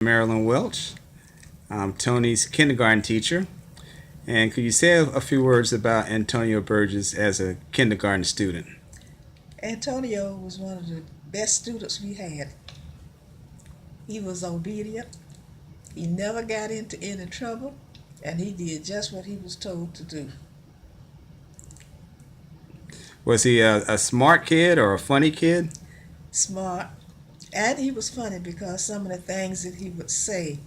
Marilyn Welch. I'm Tony's kindergarten teacher. And could you say a few words about Antonio Burgess as a kindergarten student? Antonio was one of the best students we had. He was obedient, he never got into any trouble, and he did just what he was told to do. Was he a smart kid or a funny kid? Smart, and he was funny because some of the things that he would say,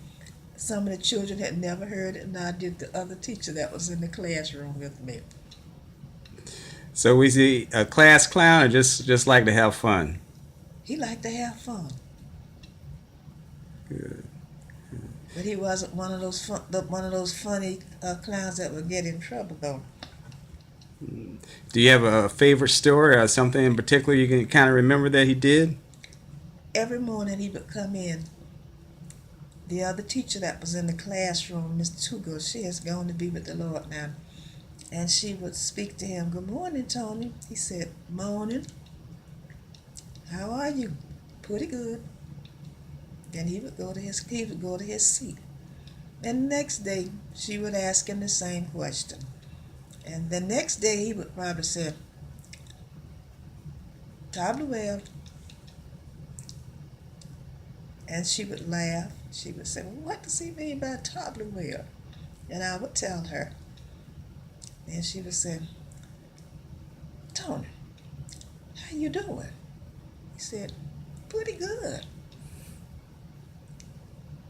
some of the children had never heard it, and I did the other teacher that was in the classroom with me. So was he a class clown or just like to have fun? He liked to have fun, Good. but he wasn't one of those funny clowns that would get in trouble though. Do you have a favorite story or something in particular you can kind of remember that he did? Every morning he would come in. The other teacher that was in the classroom, Miss Tugo, she has gone to be with the Lord now. And she would speak to him, "Good morning, Tony." He said, "Morning. How are you?" "Pretty good." Then he would go to his seat. And the next day she would ask him the same question. And the next day he would probably say, "Table well." And she would laugh. She would say, "Well, what does he mean by table well?" And I would tell her. And she would say, "Tony, how you doing?" He said, "Pretty good."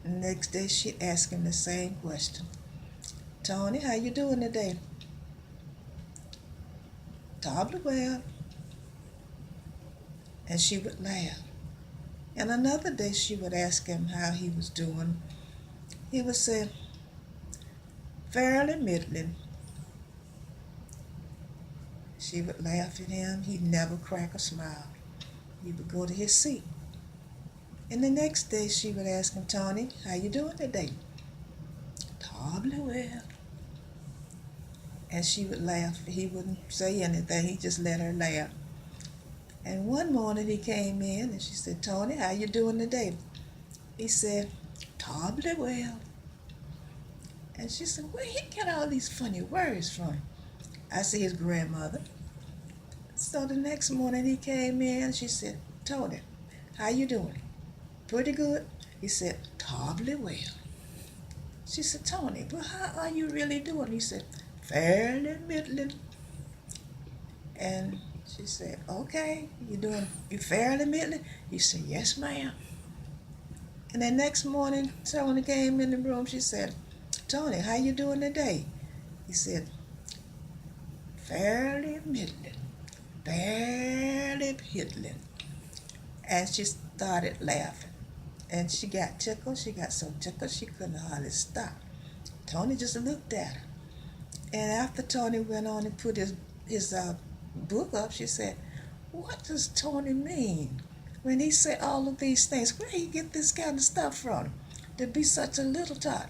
The next day she'd ask him the same question. "Tony, how you doing today?" "Table well." And she would laugh. And another day she would ask him how he was doing. He would say, "Fairly middling." She would laugh at him. He'd never crack a smile. He would go to his seat. And the next day she would ask him, "Tony, how you doing today?" "Table well." And she would laugh. He wouldn't say anything. He just let her laugh. And one morning he came in and she said, "Tony, how you doing today?" He said, "Table well." And she said, "Where he get all these funny words from?" I said, "His grandmother." So the next morning he came in, she said, "Tony, how you doing?" "Pretty good." He said, "Table well." She said, "Tony, well, how are you really doing?" He said, "Fairly middling." And she said, "Okay, you fairly middling?" He said, "Yes, ma'am." And the next morning, Tony came in the room. She said, "Tony, how you doing today?" He said, "Fairly middling, barely piddling." And she started laughing. And she got tickled. She got so tickled she couldn't hardly stop. Tony just looked at her. And after Tony went on and put his book up, she said, "What does Tony mean when he said all of these things? Where he get this kind of stuff from to be such a little tot?"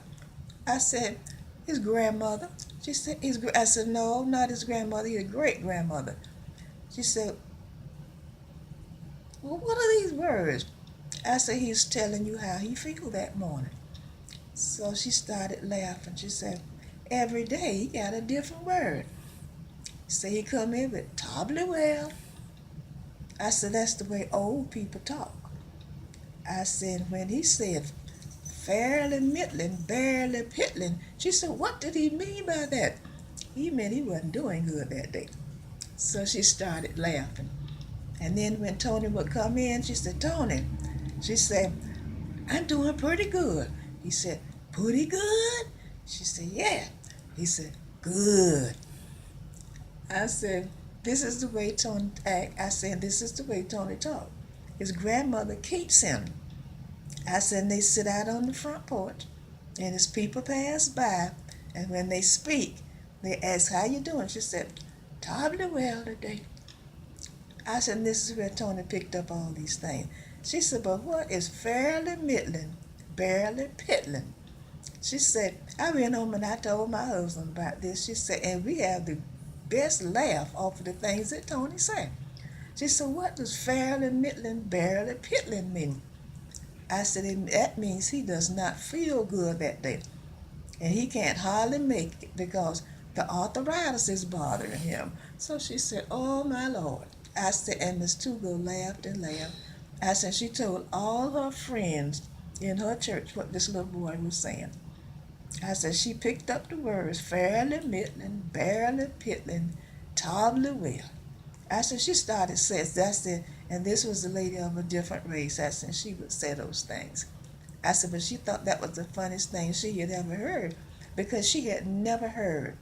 I said, "His grandmother." She said, I said, "No, not his grandmother, his great grandmother." She said, "Well, what are these words?" I said, "He's telling you how he feel that morning." So she started laughing. She said, "Every day he got a different word." So he come in with "Table well." I said, "That's the way old people talk." I said, when he said fairly middling, barely piddling, she said, "What did he mean by that?" He meant he wasn't doing good that day. So she started laughing. And then when Tony would come in, she said, "Tony," she said, "I'm doing pretty good." He said, "Pretty good?" She said, "Yeah." He said, "Good." I said, "This is the way Tony act." I said, "This is the way Tony talk." His grandmother keeps him. I said, and they sit out on the front porch, and as people pass by, and when they speak, they ask, "How you doing?" She said, "Tolerably well today." I said, and this is where Tony picked up all these things. She said, "But what is fairly middling, barely piddling?" She said, I went home and I told my husband about this. She said, and we have the best laugh off of the things that Tony said. She said, "What does fairly middling, barely piddling mean?" I said, "And that means he does not feel good that day. And he can't hardly make it because the arthritis is bothering him." So she said, "Oh my Lord." I said, and Miss Tugel laughed and laughed. I said, she told all her friends in her church what this little boy was saying. I said, she picked up the words fairly middling, barely piddling, tolerably well. I said, she started saying, that's it, and this was a lady of a different race. I said, she would say those things. I said, but she thought that was the funniest thing she had ever heard because she had never heard